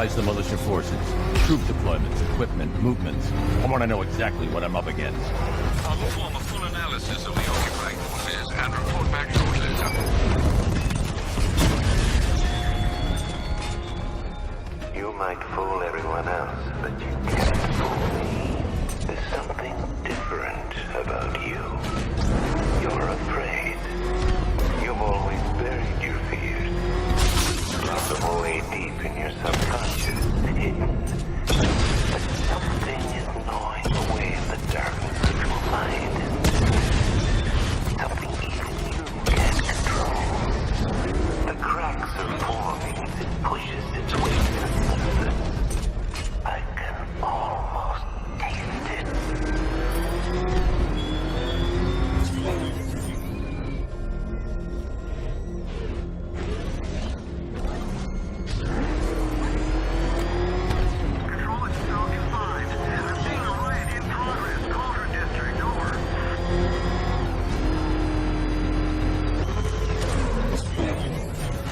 Analyze the militia forces, troop deployments, equipment, movements. I want to know exactly what I'm up against. I'll perform a full analysis of the occupying forces and report back shortly, sir. You might fool everyone else, but you can't fool me. There's something different about you. You're afraid. You've always buried your fears. Locked them away deep in your subconscious, hidden. But something is gnawing away in the darkness of your mind. Something even you can't control. The cracks are forming as it pushes its way to the surface. I can almost taste it. Control, it's Falcon 5. I'm seeing a riot in progress. Cauldron District, over.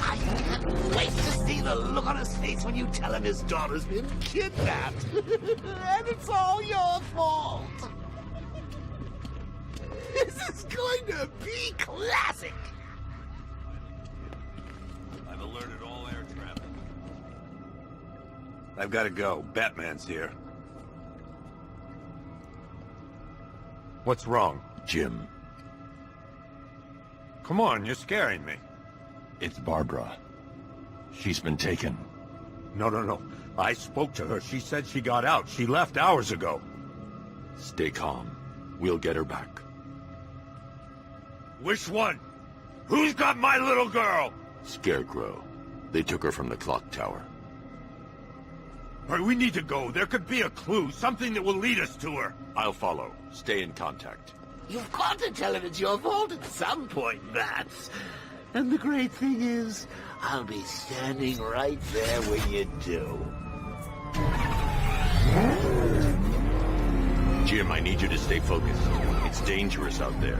I can't wait to see the look on his face when you tell him his daughter's been kidnapped. And it's all your fault. This is going to be classic. I've alerted all air traffic. I've got to go. Batman's here. What's wrong? Jim, Come on, you're scaring me. it's Barbara. She's been taken. No. I spoke to her. She said she got out. She left hours ago. Stay calm. We'll get her back. Which one? Who's got my little girl? Scarecrow. They took her from the clock tower. All right, we need to go. There could be a clue, something that will lead us to her. I'll follow. Stay in contact. You've got to tell him it's your fault at some point, Bats. And the great thing is, I'll be standing right there when you do. Jim, I need you to stay focused. It's dangerous out there.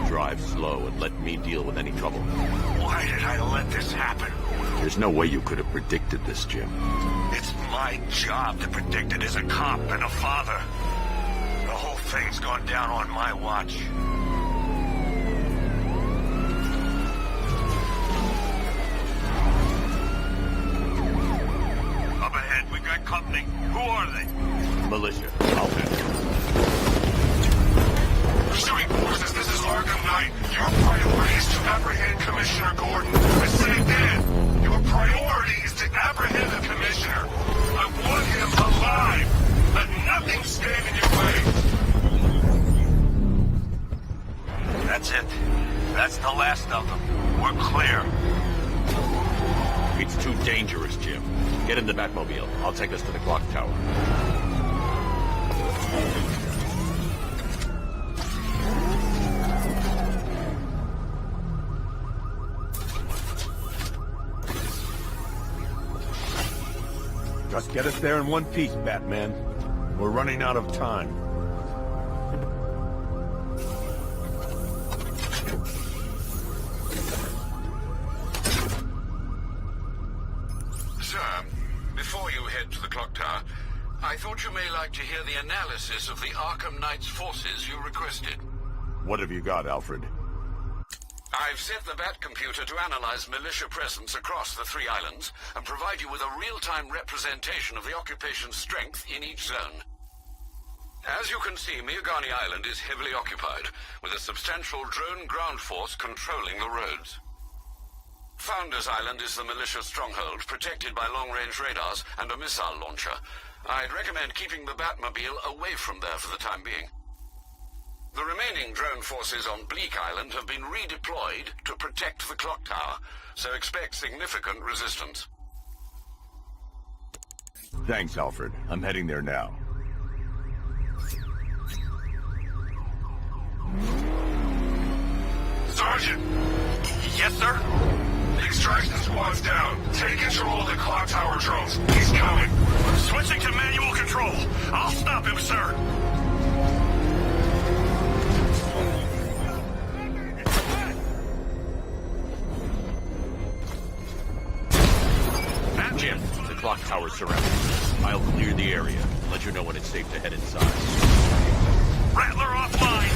Drive slow and let me deal with any trouble. Why did I let this happen? There's no way you could have predicted this, Jim. It's my job to predict it as a cop and a father. The whole thing's gone down on my watch. Up ahead, we got company. Who are they? Militia. I'll handle. Pursuing forces, this is Arkham Knight. Your priority is to apprehend Commissioner Gordon. I say again, your priority is to apprehend the Commissioner. I want him alive. Let nothing stand in your way. That's it. That's the last of them. We're clear. It's too dangerous, Jim. Get in the Batmobile. I'll take us to the clock tower. Just get us there in one piece, Batman. We're running out of time. Sir, before you head to the clock tower, I thought you may like to hear the analysis of the Arkham Knight's forces you requested. What have you got, Alfred? I've set the Bat computer to analyze militia presence across the three islands and provide you with a real-time representation of the occupation's strength in each zone. As you can see, Miagani Island is heavily occupied, with a substantial drone ground force controlling the roads. Founders Island is the militia stronghold, protected by long-range radars and a missile launcher. I'd recommend keeping the Batmobile away from there for the time being. The remaining drone forces on Bleak Island have been redeployed to protect the clock tower, so expect significant resistance. Thanks, Alfred. I'm heading there now. Sergeant! Yes, sir? The extraction squad's down. Take control of the clock tower drones. He's coming. Switching to manual control. I'll stop him, sir. Jim, the clock tower surrounded. I'll clear the area and let you know when it's safe to head inside. Rattler offline!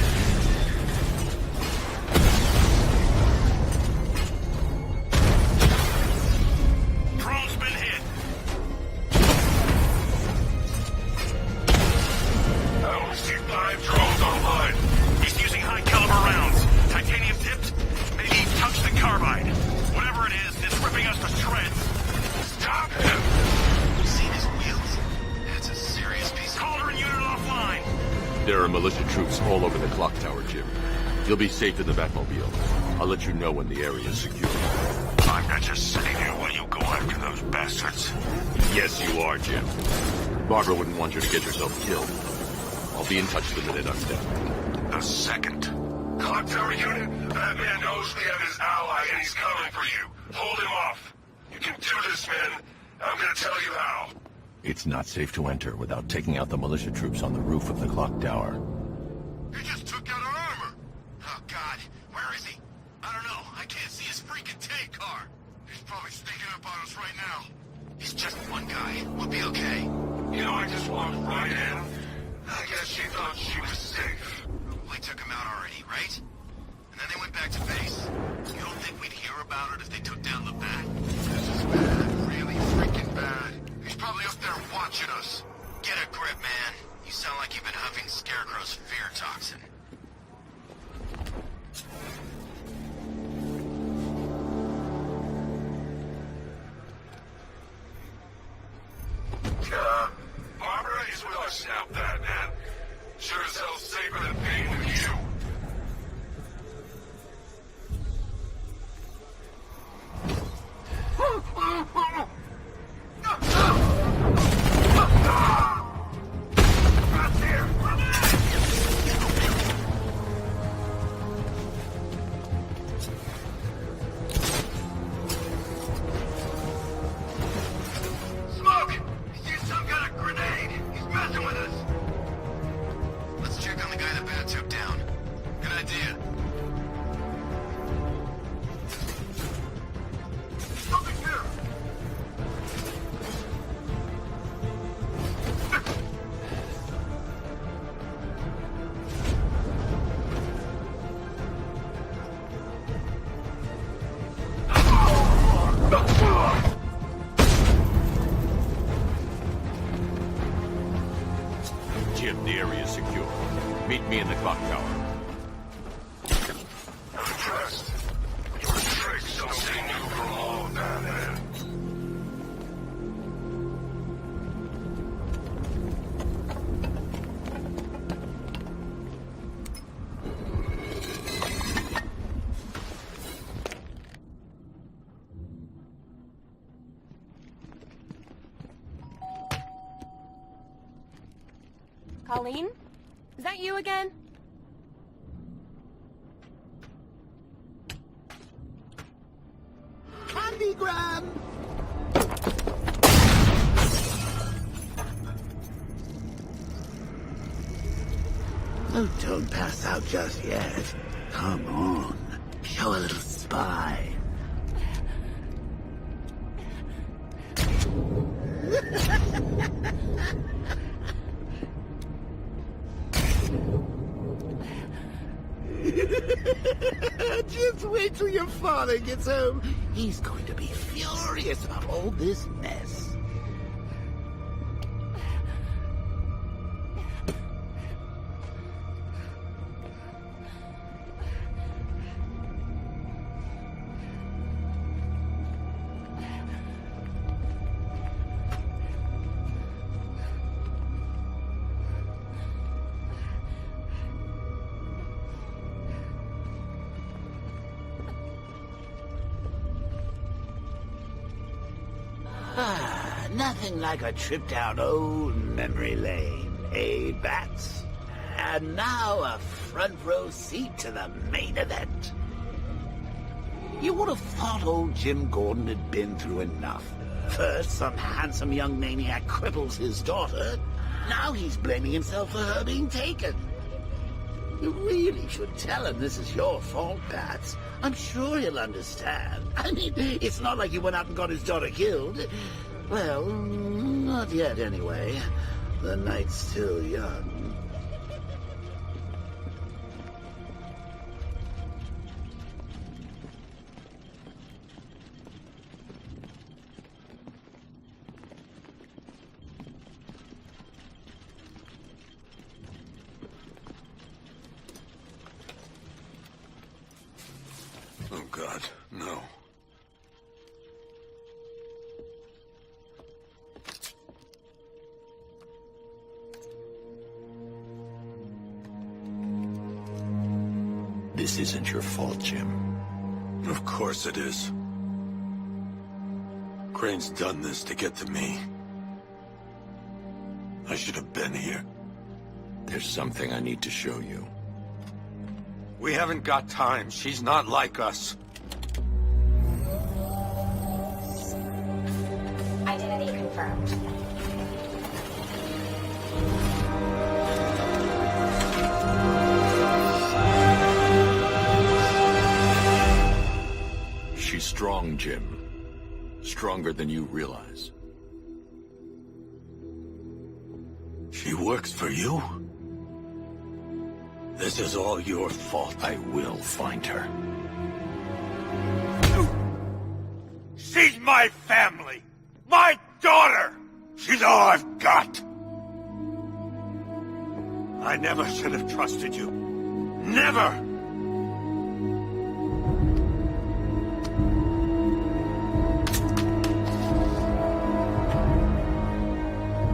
Drone's been hit! I only see 5 drones online. He's using high-caliber rounds. Titanium tipped? Maybe he touched the carbide. Whatever it is, it's ripping us to shreds. Stop him! You've seen his wheels. That's a serious piece of... Calder and unit offline! There are militia troops all over the clock tower, Jim. You'll be safe in the Batmobile. I'll let you know when the area is secure. I'm not just sitting here while you go after those bastards. Yes, you are, Jim. Barbara wouldn't want you to get yourself killed. I'll be in touch the minute I'm done. The second. Clock tower unit, Batman knows we have his ally and he's coming for you. Hold him off. You can do this, man. I'm gonna tell you how. It's not safe to enter without taking out the militia troops on the roof of the clock tower. He just took out our armor! Oh, God. Where is he? I don't know. I can't see his freaking tank car. He's probably sneaking up on us right now. He's just one guy. We'll be okay. You know, I just walked right in. I guess she thought she was safe. We took him out already, right? And then they went back to base. You don't think we'd hear about it if they took down the Bat? This is bad. Really freaking bad. He's probably up there watching us. Get a grip, man. You sound like you've been huffing Scarecrow's fear toxin. Barbara is with us now, Batman. Sure as hell safer than being with you. Smoke! He's used some kind of grenade! He's messing with us! Let's check on the guy the Bat took down. Good idea. Something here! Jim, the area is secure. Meet me in the clock tower. I'm impressed. Your tricks don't seem new from all, Batman. Colleen? Is that you again? Candygram! Oh, don't pass out just yet. Come on. Show a little spine. Just wait till your father gets home. He's going to be furious about all this mess. Nothing like a trip down old memory lane, eh, Bats? And now a front row seat to the main event. You would have thought old Jim Gordon had been through enough. First, some handsome young maniac cripples his daughter. Now he's blaming himself for her being taken. You really should tell him this is your fault, Bats. I'm sure he'll understand. I mean, it's not like you went out and got his daughter killed. Well, not yet anyway. The night's still young. Oh, God, no. This isn't your fault, Jim. Of course it is. Crane's done this to get to me. I should have been here. There's something I need to show you. We haven't got time. She's not like us. Identity confirmed. She's strong, Jim. Stronger than you realize. She works for you? This is all your fault. I will find her. She's my family! My daughter! She's all I've got! I never should have trusted you. Never!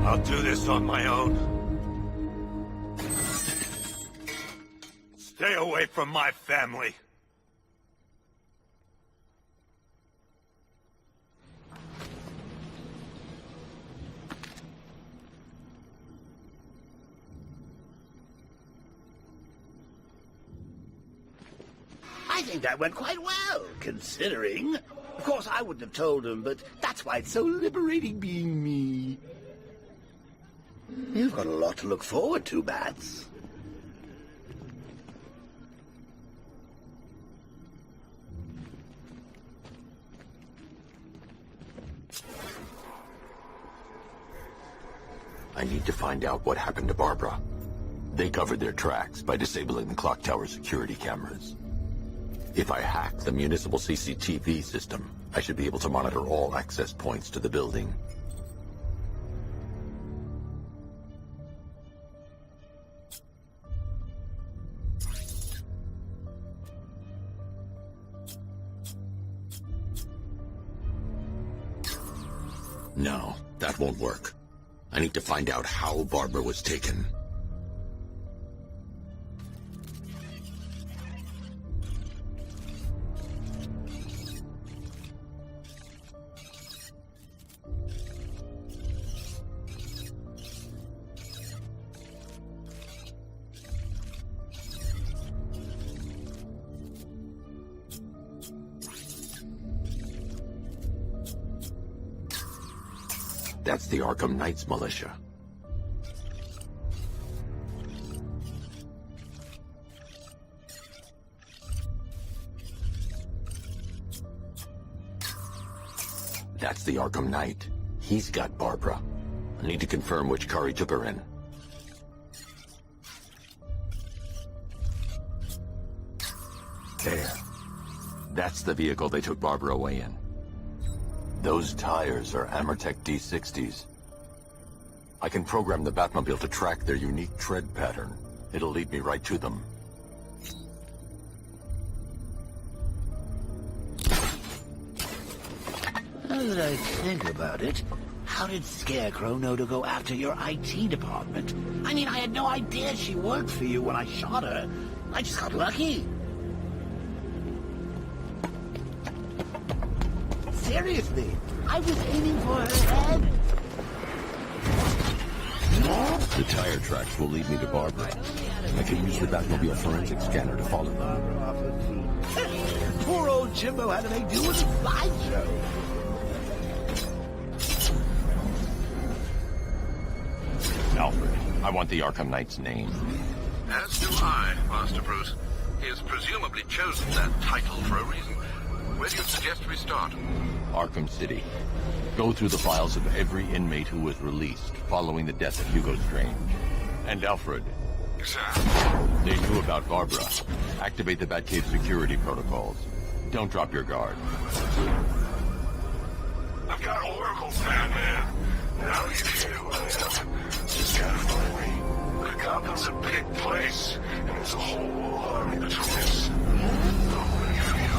I'll do this on my own. Stay away from my family. I think that went quite well, considering. Of course, I wouldn't have told him, but that's why it's so liberating being me. You've got a lot to look forward to, Bats. I need to find out what happened to Barbara. They covered their tracks by disabling the clock tower security cameras. If I hack the municipal CCTV system, I should be able to monitor all access points to the building. No, that won't work. I need to find out how Barbara was taken. That's the Arkham Knight's militia. That's the Arkham Knight. He's got Barbara. I need to confirm which car he took her in. There. That's the vehicle they took Barbara away in. Those tires are Amertech D60s. I can program the Batmobile to track their unique tread pattern. It'll lead me right to them. Now that I think about it, how did Scarecrow know to go after your IT department? I mean, I had no idea she worked for you when I shot her. I just got lucky. Seriously, I was aiming for her head. The tire tracks will lead me to Barbara. I can use the Batmobile forensic scanner to follow them. Poor old Jimbo had to make do with a slideshow. Alfred, I want the Arkham Knight's name. As do I, Master Bruce. He has presumably chosen that title for a reason. Where do you suggest we start? Arkham City. Go through the files of every inmate who was released following the death of Hugo Strange. And Alfred. Sir. They knew about Barbara. Activate the Batcave security protocols. Don't drop your guard. I've got oracles, Batman. Now you see who I am. Just gotta find me. The Gotham's a big place, and there's a whole army between us. I'm ready for you.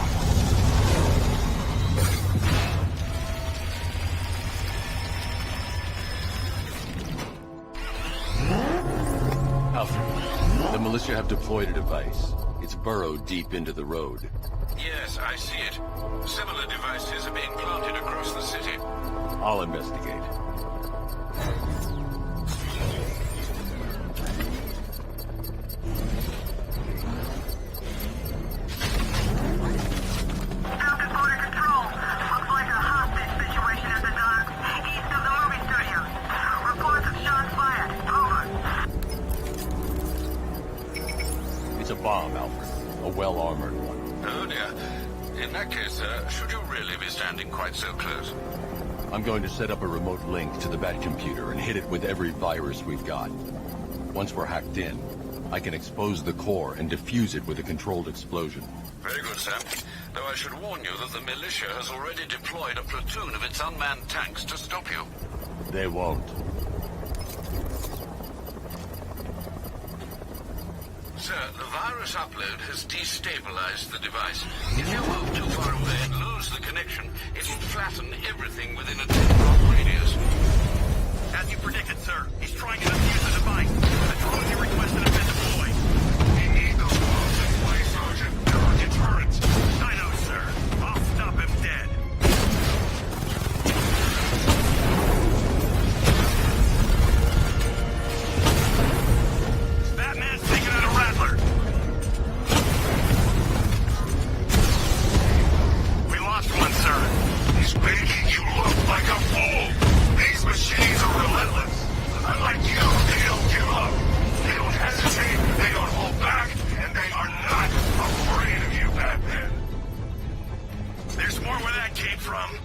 Alfred, the militia have deployed a device. It's burrowed deep into the road. Yes, I see it. Similar devices are being planted across the city. I'll investigate. Falcon Border Control. Looks like a hostage situation at the docks, east of the movie studios. Reports of shots fired. Over. It's a bomb, Alfred. A well-armored one. Oh dear. In that case, should you really be standing quite so close? I'm going to set up a remote link to the Bat computer and hit it with every virus we've got. Once we're hacked in, I can expose the core and defuse it with a controlled explosion. Very good, Sam. Though I should warn you that the militia has already deployed a platoon of its unmanned tanks to stop you. They won't. Sir, the virus upload has destabilized the device. If you move too far away and lose the connection, it will flatten everything within a 10-block radius. As you predicted, sir, he's trying to defuse the device. The drones you requested have been deployed. We need those drones in place, Sergeant. They're our deterrent. I know, sir. I'll stop him dead. Batman's taking out a Rattler. We lost one, sir. He's making you look like a fool. These machines are relentless. Unlike you, they don't give up. They don't hesitate, they don't hold back, and they are not afraid of you, Batman. There's more where that came from.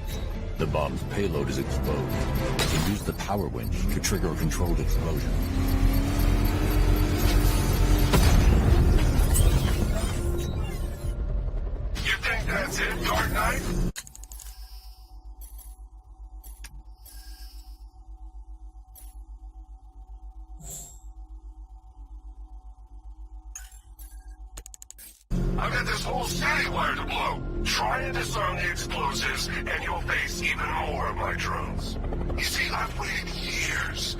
The bomb's payload is exposed. I can use the power winch to trigger a controlled explosion. You think that's it, Dark Knight? I've got this whole city wired to blow. Try and disarm the explosives, and you'll face even more of my drones. You see, I've waited years.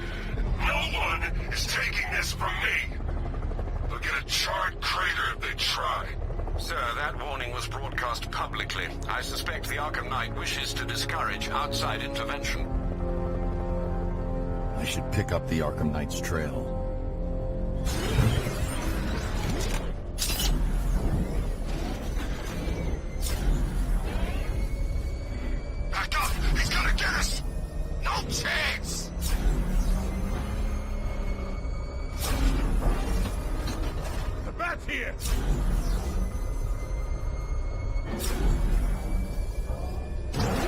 No one is taking this from me. They'll get a charred crater if they try. Sir, that warning was broadcast publicly. I suspect the Arkham Knight wishes to discourage outside intervention. I should pick up the Arkham Knight's trail. Back up! He's gonna get us! No chance! The Bat's here!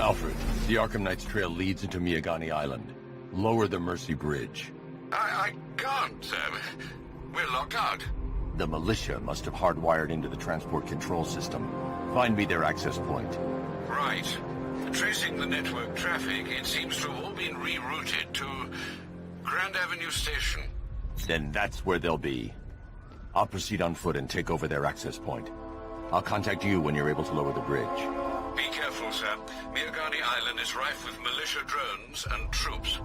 Alfred, the Arkham Knight's trail leads into Miagani Island. Lower the Mercy Bridge. I can't, sir. We're locked out. The militia must have hardwired into the transport control system. Find me their access point. Right. Tracing the network traffic, it seems to have all been rerouted to Grand Avenue Station. Then that's where they'll be. I'll proceed on foot and take over their access point. I'll contact you when you're able to lower the bridge. Be careful, sir. Miagani Island is rife with militia drones and troops.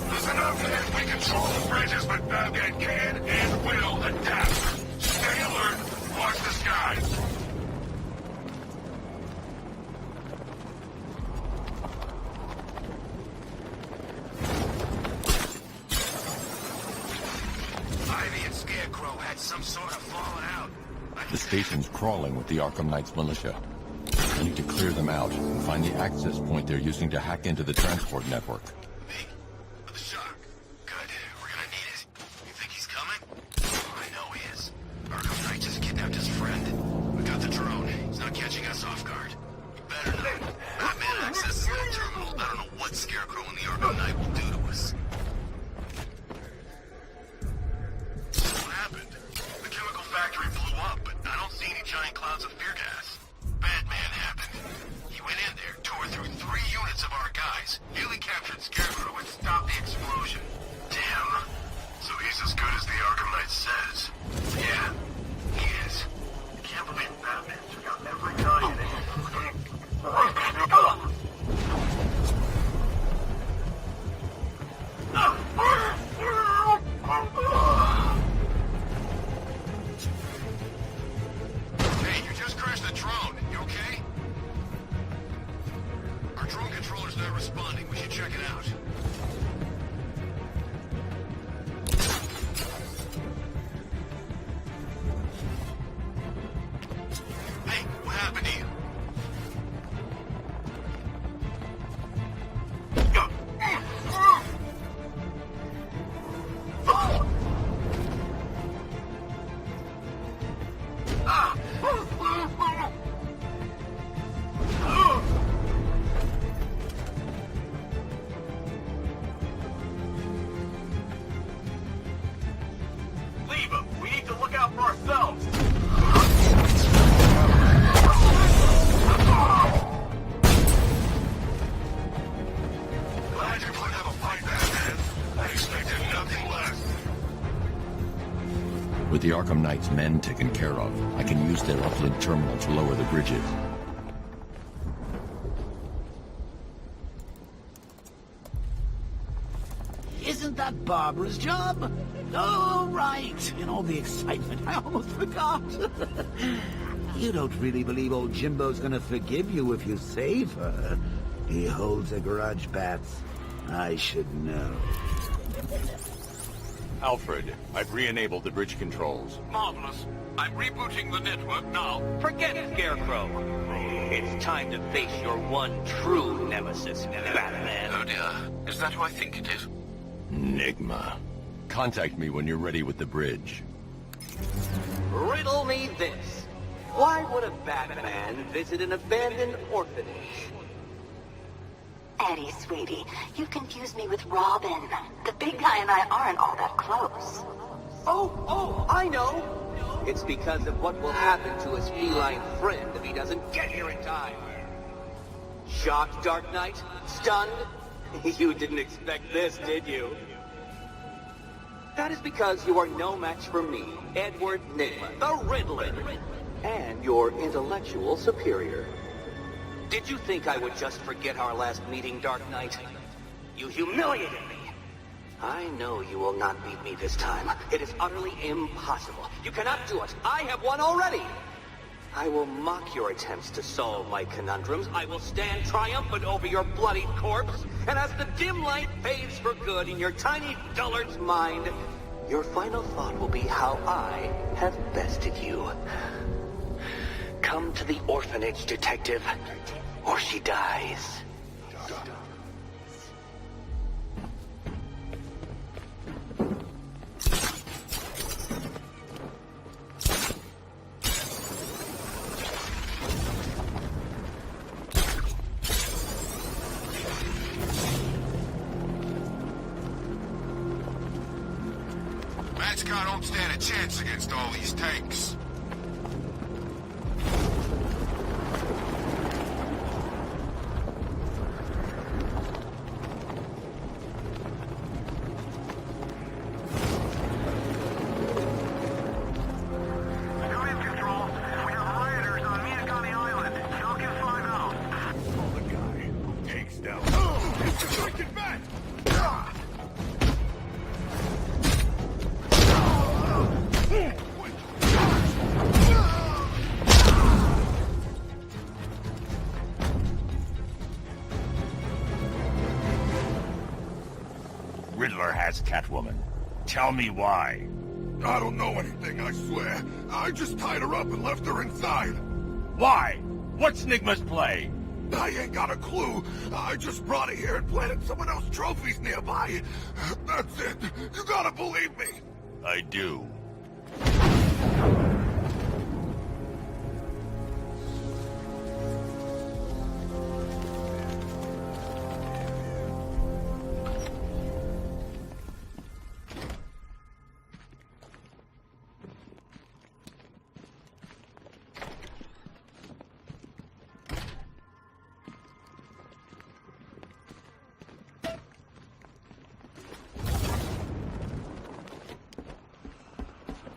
Listen up, man. We control the bridges, but Batman can and will adapt. Stay alert. Watch the skies. Ivy and Scarecrow had some sort of falling out. The station's crawling with the Arkham Knight's militia. I need to clear them out and find the access point they're using to hack into the transport network. Me? With the shock. Good. We're gonna need it. You think he's coming? I know he is. Arkham Knight just kidnapped his friend. We got the drone. He's not catching us off guard. You better not. Batman accesses that terminal. I don't know what Scarecrow and the Arkham Knight will do to us. What happened? The chemical factory blew up, but I don't see any giant clouds of fear gas. Batman happened. He went in there, tore through 3 units of our guys, nearly captured Scarecrow and stopped the explosion. Damn. So he's as good as the Arkham Knight says. Yeah, he is. I can't believe Batman took out every guy in it. Hey, you just crashed the drone. You okay? Our drone controller's not responding. We should check it out. Hey, what happened to you? Leave him. We need to look out for ourselves. Glad you're putting up a fight, Batman. I expected nothing less. With the Arkham Knight's men taken care of, I can use their uplink terminal to lower the bridges. Isn't that Barbara's job? Oh, right. In all the excitement, I almost forgot. You don't really believe old Jimbo's gonna forgive you if you save her. He holds a grudge, Bats. I should know. Alfred, I've re-enabled the bridge controls. Marvelous. I'm rebooting the network now. Forget Scarecrow. It's time to face your one true nemesis, Batman. Oh dear. Is that who I think it is? Enigma. Contact me when you're ready with the bridge. Riddle me this. Why would a Batman visit an abandoned orphanage? Eddie, sweetie, you confused me with Robin. The big guy and I aren't all that close. Oh, I know. It's because of what will happen to his feline friend if he doesn't get here in time. Shocked, Dark Knight? Stunned? You didn't expect this, did you? That is because you are no match for me, Edward Nygma, the Riddler, and your intellectual superior. Did you think I would just forget our last meeting, Dark Knight? You humiliated me. I know you will not beat me this time. It is utterly impossible. You cannot do it. I have won already. I will mock your attempts to solve my conundrums. I will stand triumphant over your bloodied corpse. And as the dim light fades for good in your tiny dullard's mind, your final thought will be how I have bested you. Come to the orphanage, detective, or she dies. Matchcar don't stand a chance against all these tanks. Command control. We have rioters on Minagami Island. Falcon 5-0. Oh, the guy who takes down. Get back! Riddler has Catwoman. Tell me why. I don't know anything, I swear. I just tied her up and left her inside. Why? What's Nigma's play? I ain't got a clue. I just brought her here and planted someone else's trophies nearby. That's it. You gotta believe me. I do.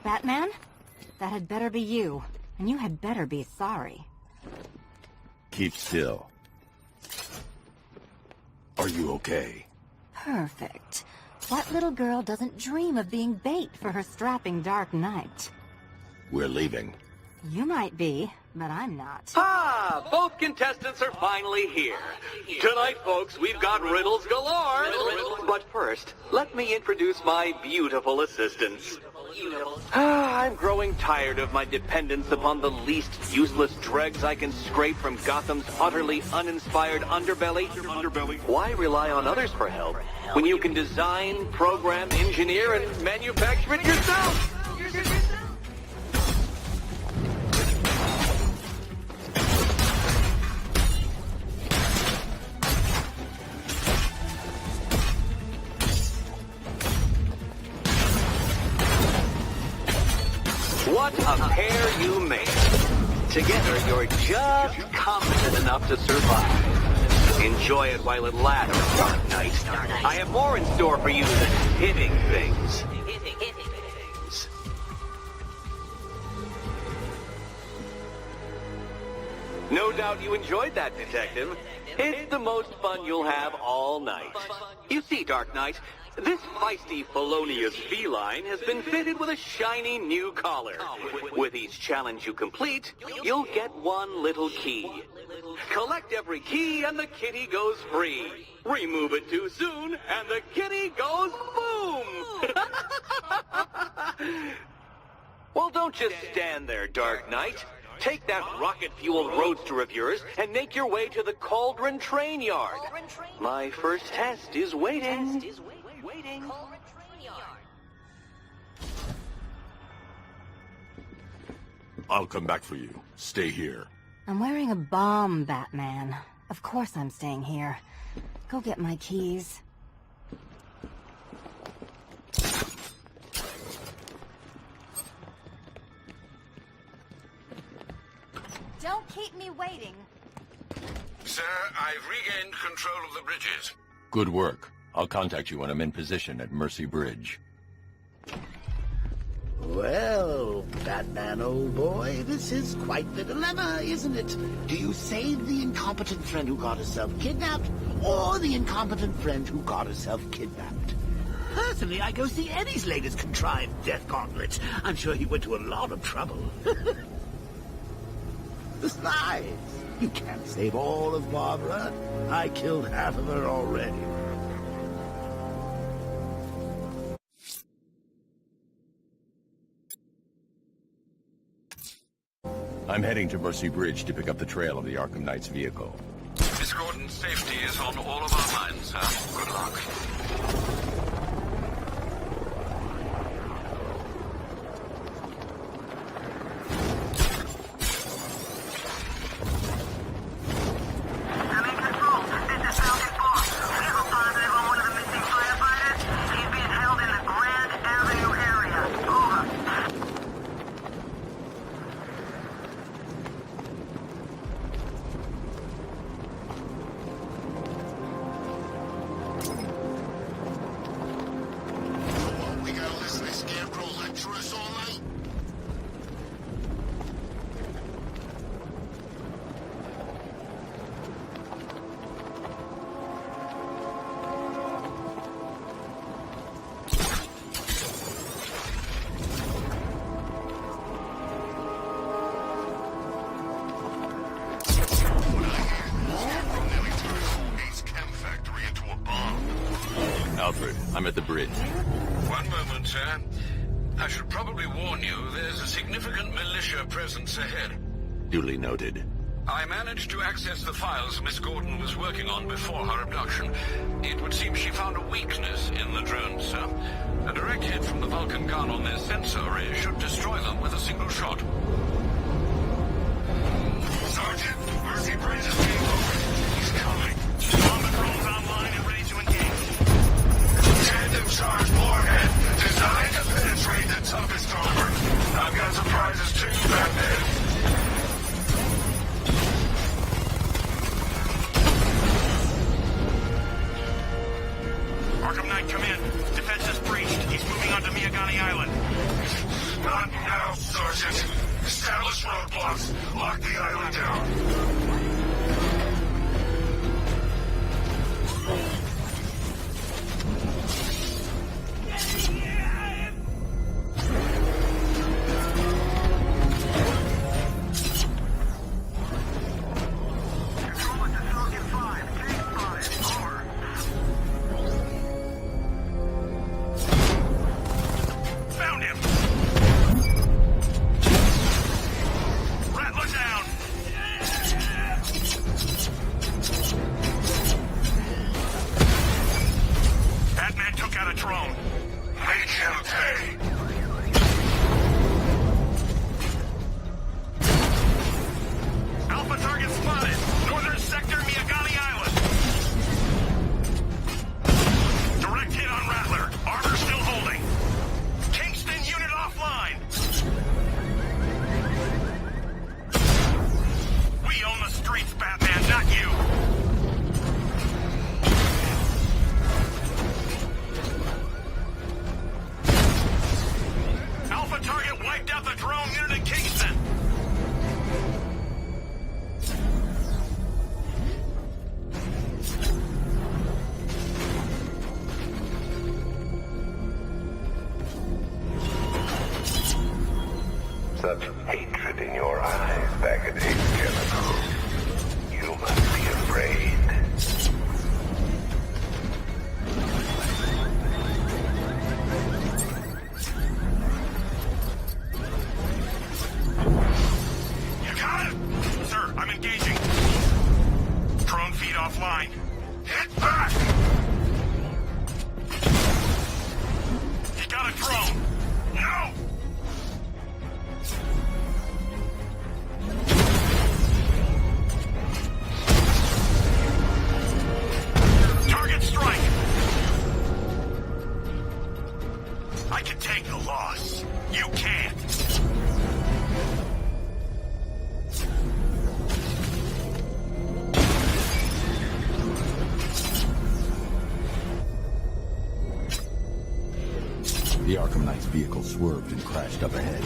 Batman? That had better be you. And you had better be sorry. Keep still. Are you okay? Perfect. What little girl doesn't dream of being bait for her strapping Dark Knight? We're leaving. You might be, but I'm not. Ah, both contestants are finally here. Tonight, folks, we've got riddles galore. But first, let me introduce my beautiful assistants. I'm growing tired of my dependence upon the least useless dregs I can scrape from Gotham's utterly uninspired underbelly. Why rely on others for help when you can design, program, engineer, and manufacture it yourself? What a pair you make. Together, you're just competent enough to survive. Enjoy it while it lasts, Dark Knight. I have more in store for you than hitting things. No doubt you enjoyed that, Detective. It's the most fun you'll have all night. You see, Dark Knight, this feisty felonious feline has been fitted with a shiny new collar. With each challenge you complete, you'll get one little key. Collect every key and the kitty goes free. Remove it too soon and the kitty goes boom! Well, don't just stand there, Dark Knight. Take that rocket-fueled roadster of yours and make your way to the Cauldron Train Yard. My first test is waiting. I'll come back for you. Stay here. I'm wearing a bomb, Batman. Of course I'm staying here. Go get my keys. Don't keep me waiting. Sir, I've regained control of the bridges. Good work. I'll contact you when I'm in position at Mercy Bridge. Well, Batman, old boy, this is quite the dilemma, isn't it? Do you save the incompetent friend who got herself kidnapped, or the incompetent friend who got herself kidnapped? Personally, I go see Eddie's latest contrived death gauntlet. I'm sure he went to a lot of trouble. Besides, you can't save all of Barbara. I killed half of her already. I'm heading to Mercy Bridge to pick up the trail of the Arkham Knight's vehicle. Miss Gordon's safety is on all of our minds, sir. Good luck. Alfred, I'm at the bridge. One moment, sir. I should probably warn you, there's a significant militia presence ahead. Duly noted. I managed to access the files Miss Gordon was working on before her abduction. It would seem she found a weakness in the drones, sir. A direct hit from the Vulcan gun on their sensor array should destroy them with a single shot. Sergeant, Mercy Bridge is being lowered. He's coming. All the drones online and ready to engage. Tandem charge warhead, designed to penetrate the toughest armor. I've got surprises too, Batman. Arkham Knight, come in. Defense is breached. He's moving onto Miyagani Island. Not now, Sergeant. Establish roadblocks. Lock the island down. Found him! Rattler down! Batman took out a drone. Make him pay. Alpha target spotted. Northern sector, Miyagani Island. Direct hit on Rattler. Armor still holding. Kingston unit offline. We own the streets, Batman, not you. Alpha target wiped out the drone unit in Kingston. Such hatred in your eyes, Baggage Chemical. You must be afraid. You got it? Sir, I'm engaging. Drone feed offline. Hit back! He got a drone. No! Target strike! I can take the loss. You can't. The Arkham Knight's vehicle swerved and crashed up ahead.